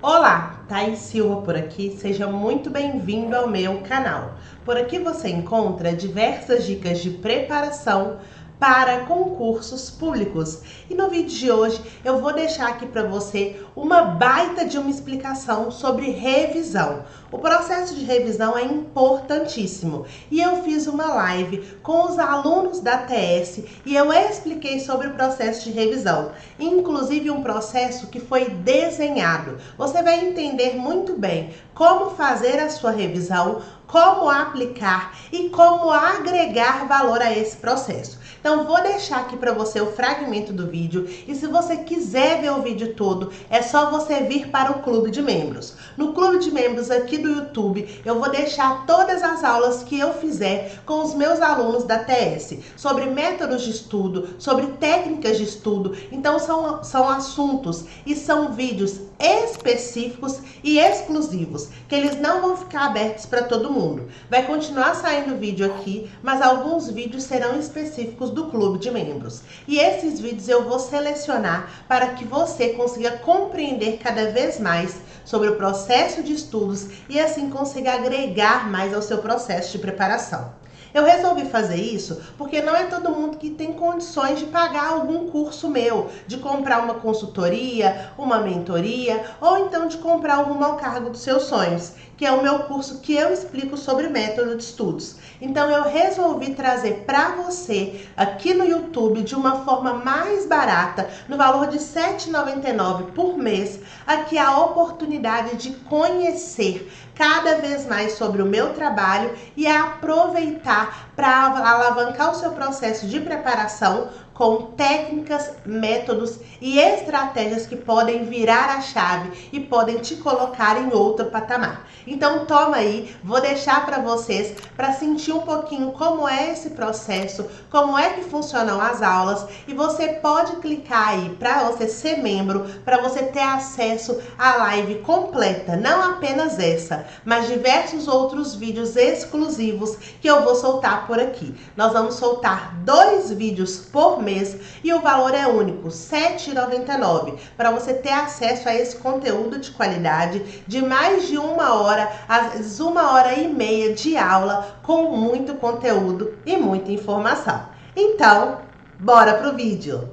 Olá, Thaís Silva por aqui, seja muito bem-vindo ao meu canal. Por aqui você encontra diversas dicas de preparação para concursos públicos. E no vídeo de hoje eu vou deixar aqui para você uma baita de uma explicação sobre revisão. O processo de revisão é importantíssimo e eu fiz uma live com os alunos da TS e eu expliquei sobre o processo de revisão, inclusive um processo que foi desenhado. Você vai entender muito bem como fazer a sua revisão, como aplicar e como agregar valor a esse processo. Então vou deixar aqui para você o fragmento do vídeo e se você quiser ver o vídeo todo, é só você vir para o clube de membros. No clube de membros aqui do YouTube, eu vou deixar todas as aulas que eu fizer com os meus alunos da TS, sobre métodos de estudo, sobre técnicas de estudo. Então são assuntos e são vídeos específicos e exclusivos, que eles não vão ficar abertos para todo mundo. Vai continuar saindo vídeo aqui, mas alguns vídeos serão específicos do clube de membros. E esses vídeos eu vou selecionar para que você consiga compreender cada vez mais sobre o processo de estudos e assim consiga agregar mais ao seu processo de preparação. Eu resolvi fazer isso porque não é todo mundo que tem condições de pagar algum curso meu, de comprar uma consultoria, uma mentoria, ou então de comprar o Rumo ao Cargo dos Seus Sonhos, que é o meu curso que eu explico sobre método de estudos. Então eu resolvi trazer para você aqui no YouTube de uma forma mais barata, no valor de R$ 7,99 por mês, aqui a oportunidade de conhecer cada vez mais sobre o meu trabalho e aproveitar para alavancar o seu processo de preparação com técnicas, métodos e estratégias que podem virar a chave e podem te colocar em outro patamar. Então toma aí, vou deixar para vocês para sentir um pouquinho como é esse processo, como é que funcionam as aulas e você pode clicar aí para você ser membro, para você ter acesso à live completa, não apenas essa, mas diversos outros vídeos exclusivos que eu vou soltar por aqui. Nós vamos soltar 2 vídeos por mês e o valor é único, R$ 7,99, para você ter acesso a esse conteúdo de qualidade de mais de 1 hora, às vezes 1 hora e meia de aula com muito conteúdo e muita informação. Então, bora pro vídeo!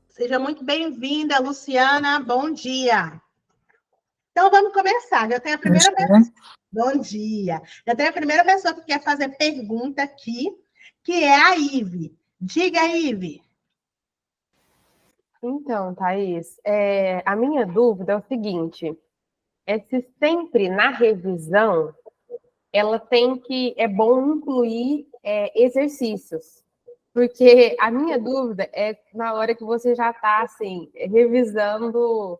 Seja muito bem-vinda, Luciana. Bom dia. Então vamos começar. Já tem a primeira pessoa. Bom dia. Já tem a primeira pessoa que quer fazer pergunta aqui, que é a Ive. Diga, Ive. Então, Thaís, a minha dúvida é o seguinte: é se sempre na revisão é bom incluir exercícios. Porque a minha dúvida é na hora que você já está assim, revisando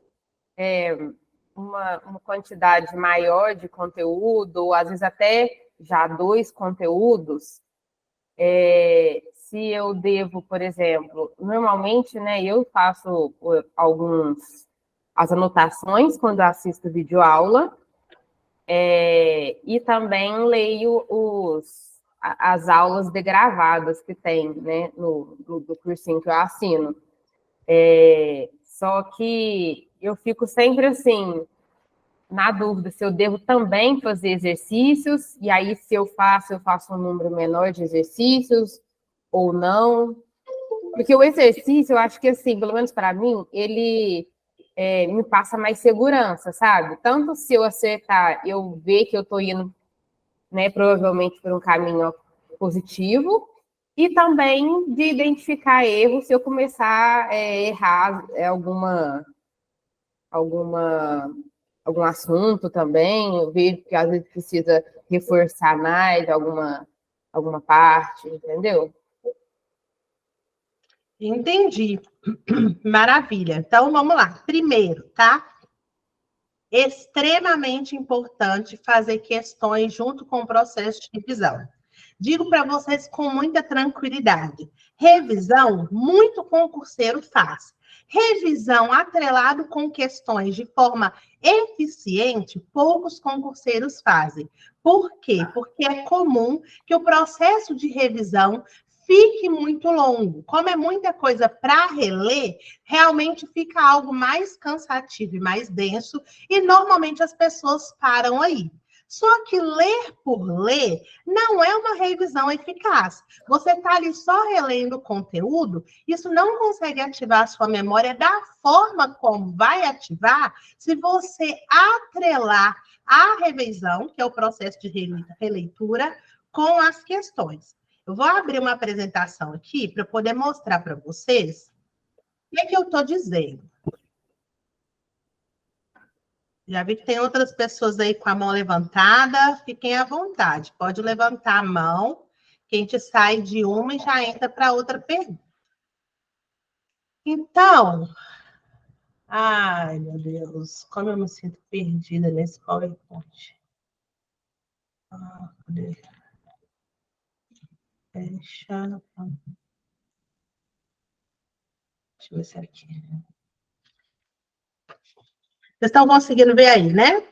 uma quantidade maior de conteúdo, ou às vezes até já 2 conteúdos, se eu devo, por exemplo, normalmente, né, eu faço as anotações quando assisto videoaula, e também leio as aulas degravadas que tem, né, do cursinho que eu assino. Só que eu fico sempre assim, na dúvida se eu devo também fazer exercícios, e aí se eu faço um número menor de exercícios ou não. Porque o exercício, eu acho que assim, pelo menos para mim, ele me passa mais segurança, sabe? Tanto se eu acertar, eu ver que eu estou indo, né, provavelmente por um caminho positivo, e também de identificar erros se eu começar a errar algum assunto também, eu vejo que às vezes precisa reforçar mais alguma parte, entendeu? Entendi. Maravilha. Então vamos lá. Primeiro, tá? Extremamente importante fazer questões junto com o processo de revisão. Digo para vocês com muita tranquilidade. Revisão, muito concurseiro faz. Revisão atrelado com questões de forma eficiente, poucos concurseiros fazem. Por quê? Porque é comum que o processo de revisão fique muito longo. Como é muita coisa para reler, realmente fica algo mais cansativo e mais denso, e normalmente as pessoas param aí. Só que ler por ler não é uma revisão eficaz. Você está ali só relendo o conteúdo, isso não consegue ativar a sua memória da forma como vai ativar se você atrelar a revisão, que é o processo de releitura, com as questões. Eu vou abrir uma apresentação aqui para poder mostrar para vocês o que eu estou dizendo. Já vi que tem outras pessoas aí com a mão levantada. Fiquem à vontade. Pode levantar a mão, que a gente sai de uma e já entra para outra pergunta. Então, ai, meu Deus, como eu me sinto perdida nesse PowerPoint. Cadê? Fecha. Deixa eu ver se é aqui. Vocês estão conseguindo ver aí, né?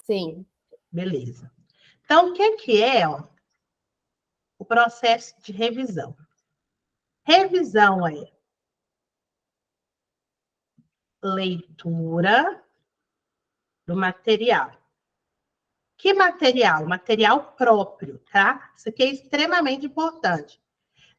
Sim. Beleza. Então, o que é o processo de revisão? Revisão é leitura do material. Que material? Material próprio, tá? Isso aqui é extremamente importante.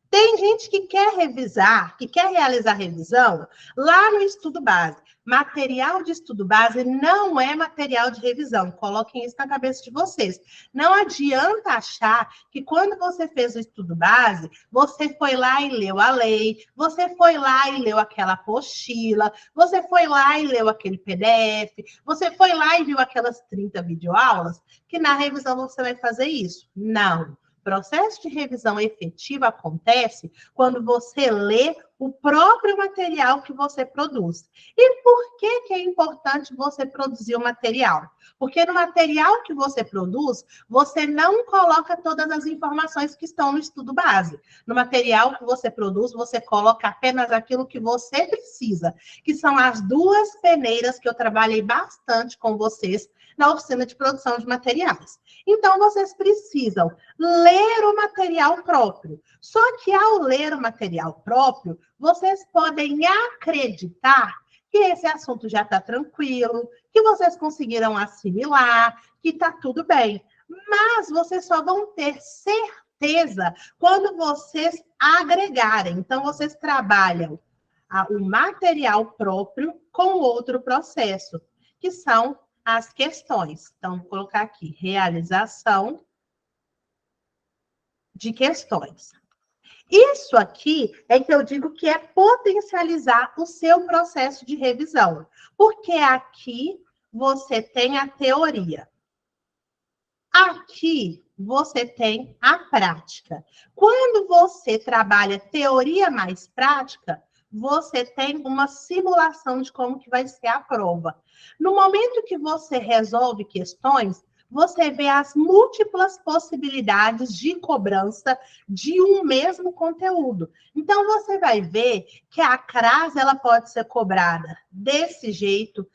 Tem gente que quer revisar, que quer realizar revisão lá no estudo base. Material de estudo base não é material de revisão. Coloquem isso na cabeça de vocês. Não adianta achar que quando você fez o estudo base, você foi lá e leu a lei, você foi lá e leu aquela apostila, você foi lá e leu aquele PDF, você foi lá e viu aquelas 30 videoaulas, que na revisão você vai fazer isso. Não. O processo de revisão efetiva acontece quando você lê o próprio material que você produz. E por que é importante você produzir o material? Porque no material que você produz, você não coloca todas as informações que estão no estudo base. No material que você produz, você coloca apenas aquilo que você precisa, que são as 2 peneiras que eu trabalhei bastante com vocês na oficina de produção de materiais. Então, vocês precisam ler o material próprio. Só que ao ler o material próprio, vocês podem acreditar que esse assunto já está tranquilo, que vocês conseguiram assimilar, que está tudo bem. Mas vocês só vão ter certeza quando vocês agregarem. Então, vocês trabalham o material próprio com outro processo, que são as questões. Então, vou colocar aqui, realização de questões. Isso aqui é que eu digo que é potencializar o seu processo de revisão, porque aqui você tem a teoria. Aqui você tem a prática. Quando você trabalha teoria mais prática, você tem uma simulação de como que vai ser a prova. No momento que você resolve questões, você vê as múltiplas possibilidades de cobrança de um mesmo conteúdo. Então, você vai ver que a crase ela pode ser cobrada desse jeito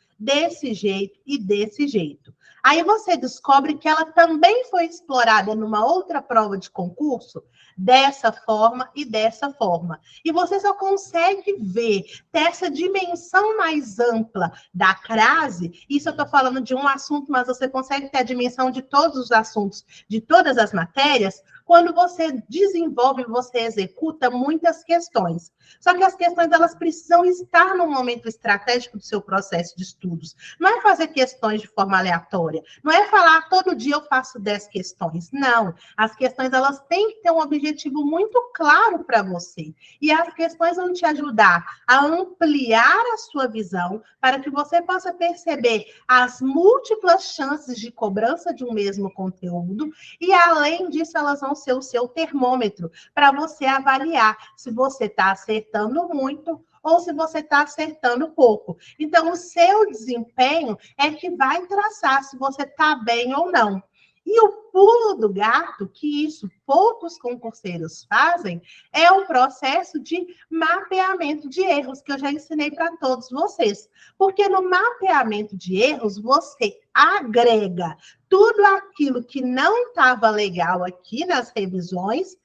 e desse jeito. Aí você descobre que ela também foi explorada numa outra prova de concurso, dessa forma e dessa forma. E você só consegue ver, ter essa dimensão mais ampla da crase, isso eu estou falando de um assunto, mas você consegue ter a dimensão de todos os assuntos, de todas as matérias, quando você desenvolve, você executa muitas questões. Só que as questões, elas precisam estar no momento estratégico do seu processo de estudos. Não é fazer questões de forma aleatória. Não é falar, todo dia eu faço 10 questões. Não. As questões, elas têm que ter um objetivo muito claro para você. E as questões vão te ajudar a ampliar a sua visão para que você possa perceber as múltiplas chances de cobrança de um mesmo conteúdo. E, além disso, elas vão ser o seu termômetro para você avaliar se você está acertando muito ou se você está acertando pouco. Então, o seu desempenho é que vai traçar se você está bem ou não. E o pulo do gato, que isso poucos concurseiros fazem, é o processo de mapeamento de erros, que eu já ensinei para todos vocês. Porque no mapeamento de erros, você agrega tudo aquilo que não estava legal aqui nas revisões,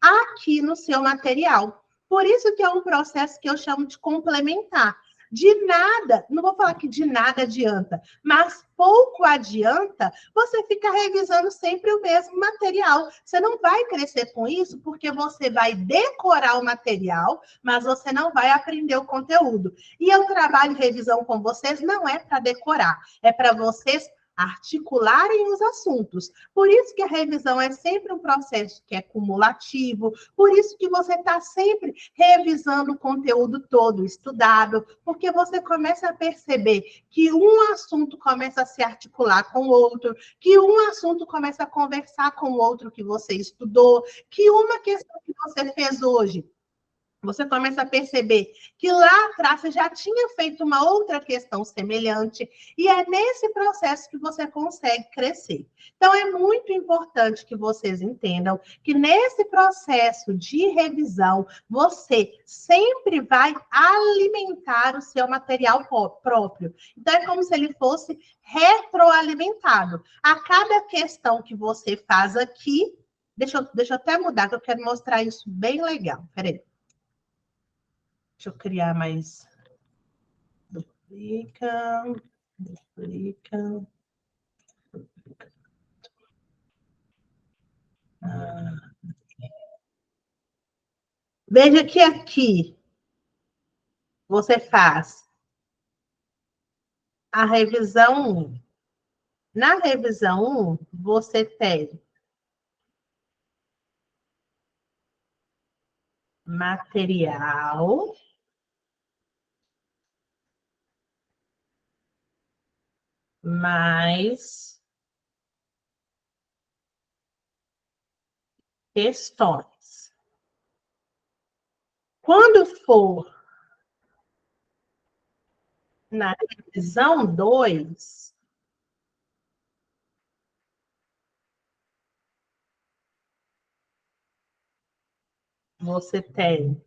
aqui no seu material. Por isso que é um processo que eu chamo de complementar. De nada, não vou falar que de nada adianta, mas pouco adianta você ficar revisando sempre o mesmo material. Você não vai crescer com isso, porque você vai decorar o material, mas você não vai aprender o conteúdo. E eu trabalho revisão com vocês não é para decorar, é para vocês articularem os assuntos. Por isso que a revisão é sempre um processo que é cumulativo, por isso que você está sempre revisando o conteúdo todo estudado, porque você começa a perceber que um assunto começa a se articular com o outro, que um assunto começa a conversar com o outro que você estudou, que uma questão que você fez hoje você começa a perceber que lá atrás você já tinha feito uma outra questão semelhante, e é nesse processo que você consegue crescer. Então, é muito importante que vocês entendam que nesse processo de revisão, você sempre vai alimentar o seu material próprio. Então, é como se ele fosse retroalimentado. A cada questão que você faz aqui, deixa eu até mudar, que eu quero mostrar isso bem legal. Peraí. Deixa eu criar mais. Duplica. Veja que aqui você faz a revisão 1. Na revisão 1, você tem material, mais questões. Quando for na revisão 2, você tem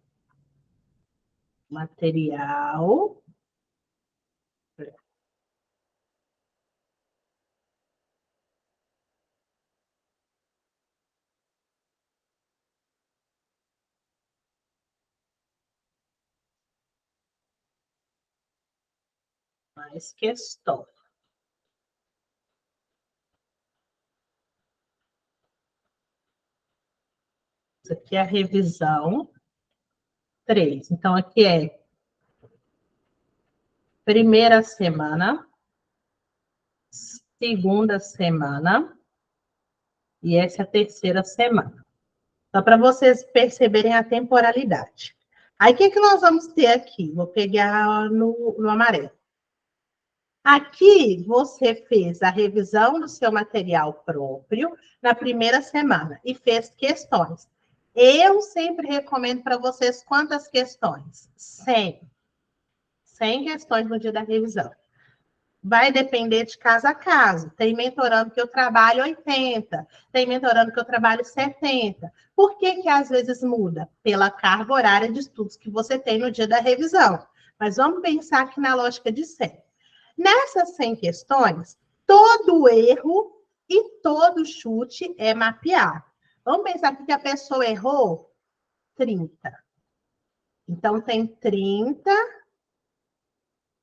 material, mais questões. Isso aqui é a revisão 3. Então, aqui é primeira semana, segunda semana, e essa é a terceira semana. Só para vocês perceberem a temporalidade. Aí, o que nós vamos ter aqui? Vou pegar no amarelo. Aqui, você fez a revisão do seu material próprio na primeira semana e fez questões. Eu sempre recomendo para vocês quantas questões? 100. 100 questões no dia da revisão. Vai depender de caso a caso. Tem mentorando que eu trabalho 80, tem mentorando que eu trabalho 70. Por que que às vezes muda? Pela carga horária de estudos que você tem no dia da revisão. Mas vamos pensar aqui na lógica de 100. Nessas 100 questões, todo erro e todo chute é mapeado. Vamos pensar aqui que a pessoa errou 30. Então, tem 30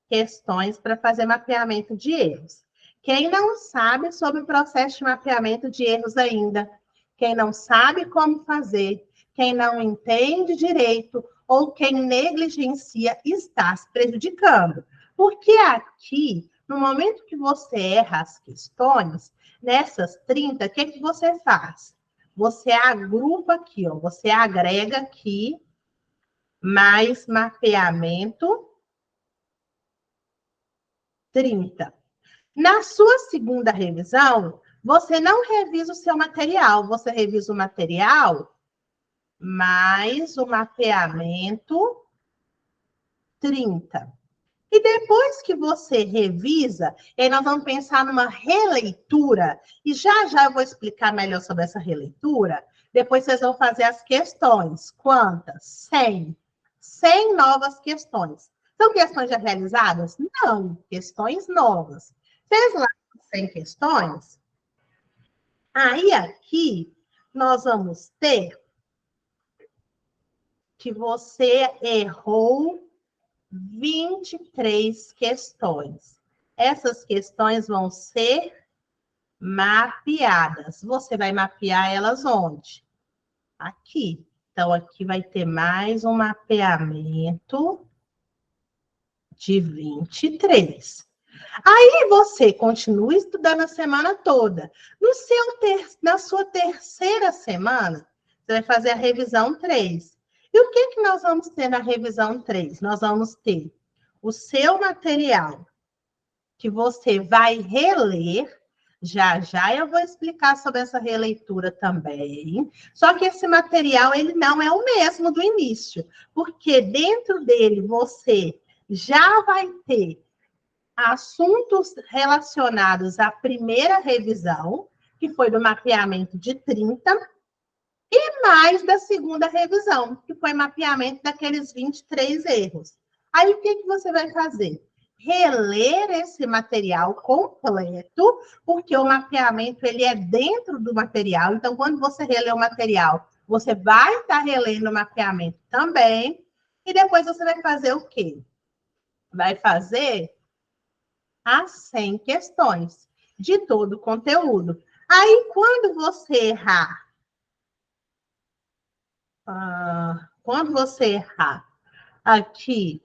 questões para fazer mapeamento de erros. Quem não sabe sobre o processo de mapeamento de erros ainda, quem não sabe como fazer, quem não entende direito ou quem negligencia está se prejudicando. Porque aqui, no momento que você erra as questões, nessas 30, o que, que você faz? Você agrupa aqui, ó, você agrega aqui mais mapeamento 30. Na sua segunda revisão, você não revisa o seu material, você revisa o material mais o mapeamento 30. E depois que você revisa, aí nós vamos pensar numa releitura, e já já eu vou explicar melhor sobre essa releitura. Depois vocês vão fazer as questões. Quantas? 100. 100 novas questões. São questões já realizadas? Não, questões novas. Fez lá 100 questões? Aí aqui nós vamos ter que você errou 23 questões. Essas questões vão ser mapeadas. Você vai mapear elas onde? Aqui. Então, aqui vai ter mais um mapeamento de 23. Aí você continua estudando a semana toda. Na sua terceira semana, você vai fazer a revisão 3. E o que nós vamos ter na revisão 3? Nós vamos ter o seu material, que você vai reler. Já já eu vou explicar sobre essa releitura também. Só que esse material, ele não é o mesmo do início, porque dentro dele você já vai ter assuntos relacionados à primeira revisão, que foi do mapeamento de 30, e mais da segunda revisão, que foi mapeamento daqueles 23 erros. Aí, o que você vai fazer? Reler esse material completo, porque o mapeamento ele é dentro do material. Então, quando você relê o material, você vai estar relendo o mapeamento também. E depois você vai fazer o quê? Vai fazer as 100 questões de todo o conteúdo. Aí, quando você errar, aqui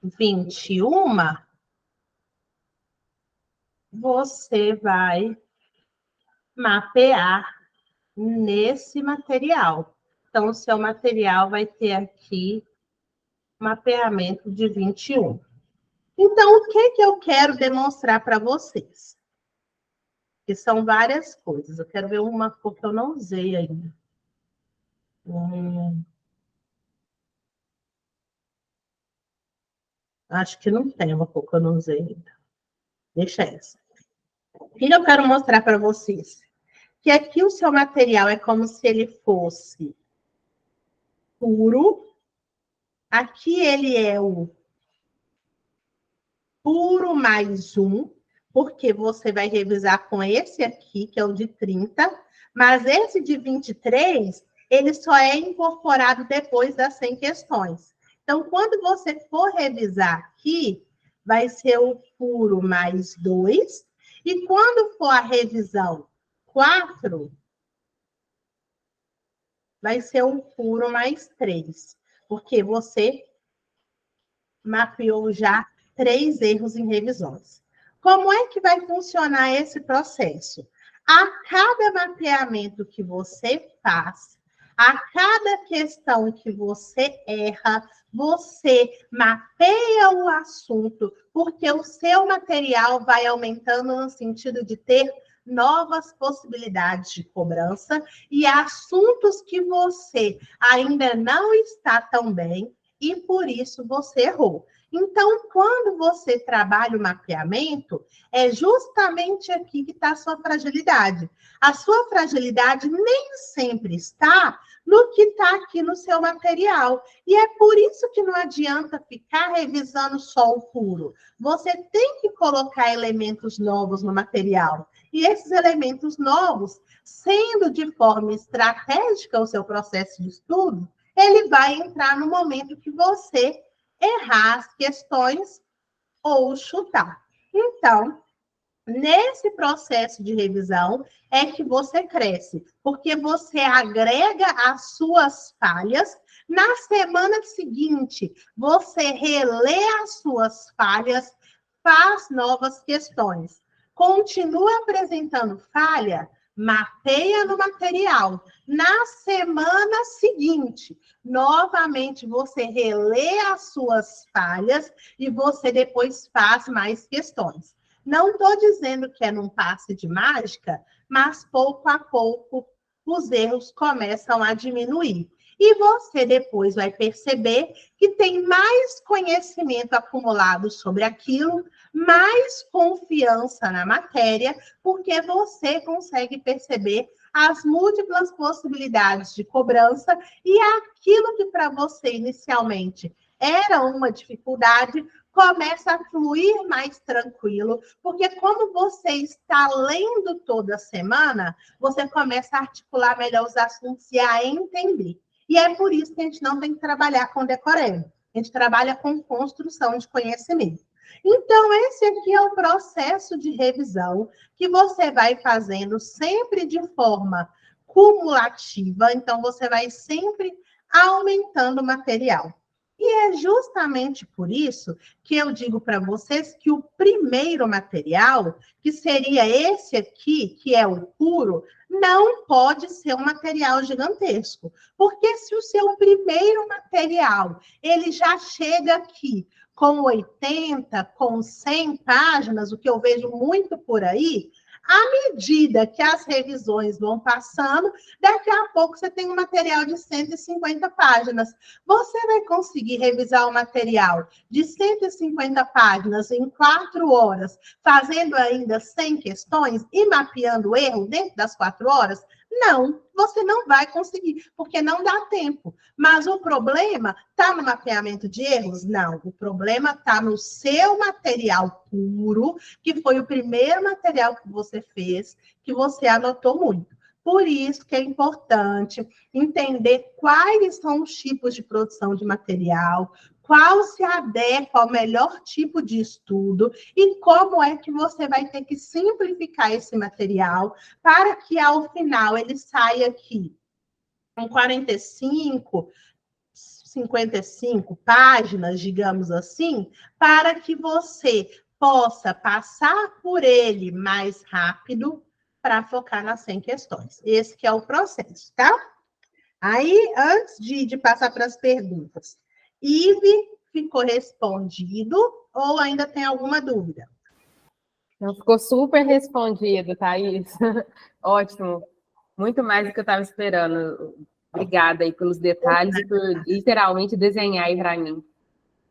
21, você vai mapear nesse material. Então, o seu material vai ter aqui mapeamento de 21. Então, o que eu quero demonstrar para vocês? Que são várias coisas. Eu quero ver uma cor que eu não usei ainda. Acho que não tem uma cor que eu não usei ainda. Deixa essa. O que eu quero mostrar para vocês? Que aqui o seu material é como se ele fosse puro. Aqui ele é o puro mais 1, porque você vai revisar com esse aqui, que é o de 30, mas esse de 23, ele só é incorporado depois das 100 questões. Então, quando você for revisar aqui, vai ser o puro mais 2, e quando for a revisão 4, vai ser o puro mais 3, porque você mapeou já 3 erros em revisões. Como é que vai funcionar esse processo? A cada mapeamento que você faz, a cada questão que você erra, você mapeia o assunto, porque o seu material vai aumentando no sentido de ter novas possibilidades de cobrança e assuntos que você ainda não está tão bem, e por isso você errou. Então, quando você trabalha o mapeamento, é justamente aqui que está a sua fragilidade. A sua fragilidade nem sempre está no que está aqui no seu material. E é por isso que não adianta ficar revisando só o puro. Você tem que colocar elementos novos no material. E esses elementos novos, sendo de forma estratégica o seu processo de estudo, ele vai entrar no momento que você errar as questões ou chutar. Então, nesse processo de revisão é que você cresce, porque você agrega as suas falhas. Na semana seguinte, você relê as suas falhas, faz novas questões. Continua apresentando falha, mapeia no material. Na semana seguinte, novamente você relê as suas falhas e você depois faz mais questões. Não estou dizendo que é num passe de mágica, mas pouco a pouco os erros começam a diminuir. e você depois vai perceber que tem mais conhecimento acumulado sobre aquilo, mais confiança na matéria, porque você consegue perceber as múltiplas possibilidades de cobrança e aquilo que para você inicialmente era uma dificuldade, começa a fluir mais tranquilo, porque como você está lendo toda semana, você começa a articular melhor os assuntos e a entender. E é por isso que a gente não tem que trabalhar com decoreba. A gente trabalha com construção de conhecimento. Então, esse aqui é o processo de revisão que você vai fazendo sempre de forma cumulativa. Então, você vai sempre aumentando o material. E é justamente por isso que eu digo para vocês que o primeiro material, que seria esse aqui, que é o puro, não pode ser um material gigantesco. Porque se o seu primeiro material, ele já chega aqui com 80, com 100 páginas, o que eu vejo muito por aí, à medida que as revisões vão passando, daqui a pouco você tem um material de 150 páginas. Você vai conseguir revisar o material de 150 páginas em 4 horas, fazendo ainda 100 questões e mapeando o erro dentro das 4 horas? Não, você não vai conseguir, porque não dá tempo. Mas o problema está no mapeamento de erros? Não, o problema está no seu material puro, que foi o primeiro material que você fez, que você anotou muito. Por isso que é importante entender quais são os tipos de produção de material, qual se adequa ao melhor tipo de estudo e como é que você vai ter que simplificar esse material para que, ao final, ele saia aqui com 45, 55 páginas, digamos assim, para que você possa passar por ele mais rápido para focar nas 100 questões. Esse que é o processo, tá? Aí, antes de passar para as perguntas, Ive, ficou respondido ou ainda tem alguma dúvida? Não, ficou super respondido, Thaís. Ótimo. Muito mais do que eu estava esperando. Obrigada aí pelos detalhes e por literalmente desenhar aí para mim.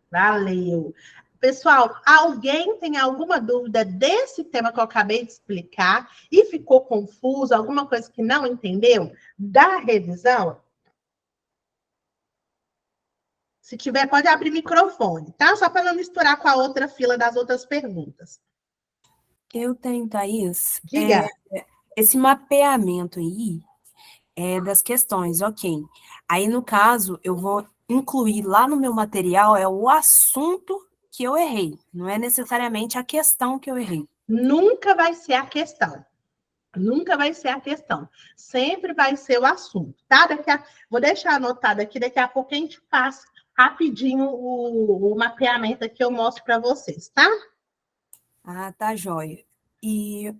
Valeu. Pessoal, alguém tem alguma dúvida desse tema que eu acabei de explicar e ficou confuso, alguma coisa que não entendeu da revisão? Se tiver, pode abrir microfone, tá? Só para não misturar com a outra fila das outras perguntas. Eu tenho, Thaís. Diga. Esse mapeamento aí das questões, ok. Aí, no caso, eu vou incluir lá no meu material o assunto que eu errei, não é necessariamente a questão que eu errei. Nunca vai ser a questão. Nunca vai ser a questão. Sempre vai ser o assunto, tá? Vou deixar anotado aqui, daqui a pouco a gente passa rapidinho o mapeamento aqui, eu mostro para vocês, tá? Ah, tá, joia. E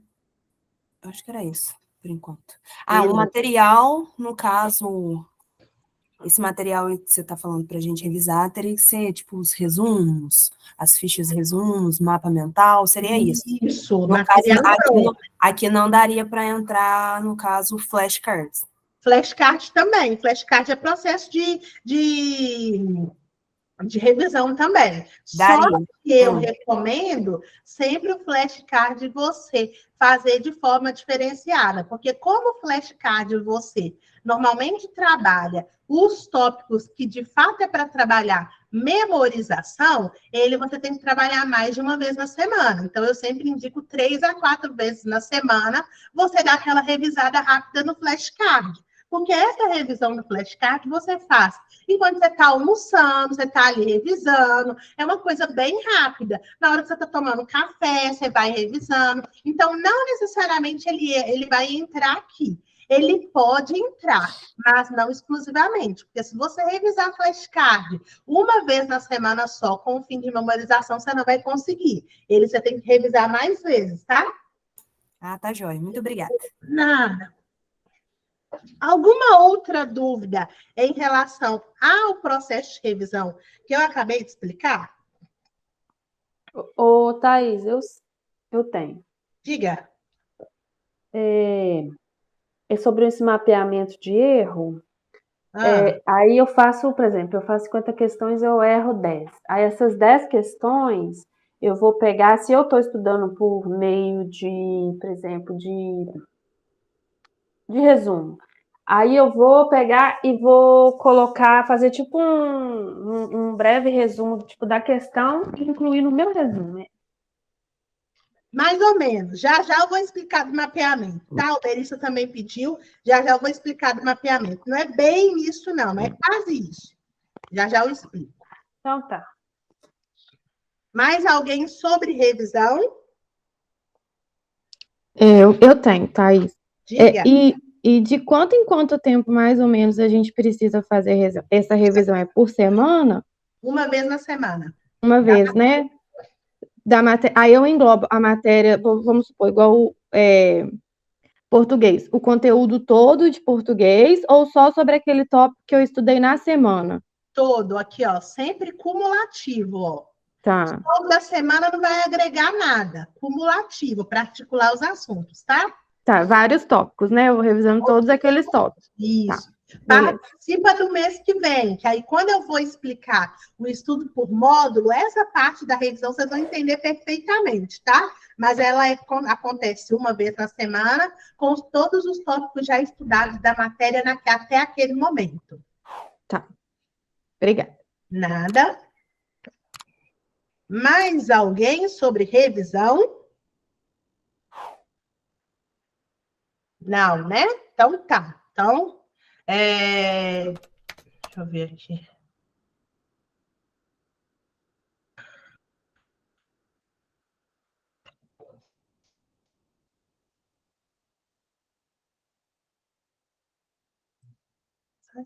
acho que era isso, por enquanto. Beleza. O material, no caso, esse material que você está falando para a gente revisar, teria que ser, tipo, os resumos, as fichas resumos, mapa mental, seria isso. Isso, No caso, material aqui não daria para entrar, no caso, flashcards. Flashcard também. Flashcard é processo de revisão também. Só Daria. que eu recomendo sempre o flashcard você fazer de forma diferenciada, porque como o flashcard você normalmente trabalha os tópicos que de fato é para trabalhar memorização, ele você tem que trabalhar mais de uma vez na semana. Então, eu sempre indico 3 a 4 vezes na semana, você dá aquela revisada rápida no flashcard. Porque essa revisão do flashcard você faz enquanto você está almoçando, você está ali revisando, é uma coisa bem rápida. Na hora que você está tomando café, você vai revisando. Então, não necessariamente ele vai entrar aqui. Ele pode entrar, mas não exclusivamente. Porque se você revisar flashcard uma vez na semana só, com o fim de memorização, você não vai conseguir. Ele você tem que revisar mais vezes, tá? Ah, tá joia. Muito obrigada. Nada. Alguma outra dúvida em relação ao processo de revisão que eu acabei de explicar? Ô, Thaís, eu tenho. Diga. É sobre esse mapeamento de erro. Aí eu faço, por exemplo, eu faço 50 questões, eu erro 10. Aí essas 10 questões, eu vou pegar, se eu estou estudando por meio de, por exemplo, de resumo, aí eu vou pegar e vou colocar, fazer tipo um breve resumo tipo, da questão e incluir no meu resumo, né? Mais ou menos. Já já eu vou explicar do mapeamento, tá? O Berissa também pediu. Já já eu vou explicar do mapeamento. Não é bem isso, não. É quase isso. Já já eu explico. Então tá. Mais alguém sobre revisão? Eu tenho, Thaís. Diga. E de quanto em quanto tempo, mais ou menos, a gente precisa fazer essa revisão? É por semana? Uma vez na semana. Uma vez, né? Aí eu englobo a matéria, vamos supor, igual português, o conteúdo todo de português ou só sobre aquele tópico que eu estudei na semana? Todo aqui, ó. Sempre cumulativo, ó. Tá, Toda semana não vai agregar nada. Cumulativo, para articular os assuntos, tá? tá, vários tópicos, né? Eu vou revisando todos aqueles tópicos. Tá, Isso. beleza. Participa do mês que vem, que aí quando eu vou explicar o estudo por módulo, essa parte da revisão vocês vão entender perfeitamente, tá? Mas ela acontece uma vez na semana, com todos os tópicos já estudados da matéria até aquele momento. Tá, obrigada. Nada. Mais alguém sobre revisão? Não, né? Então tá. Então, deixa eu ver aqui. Sai.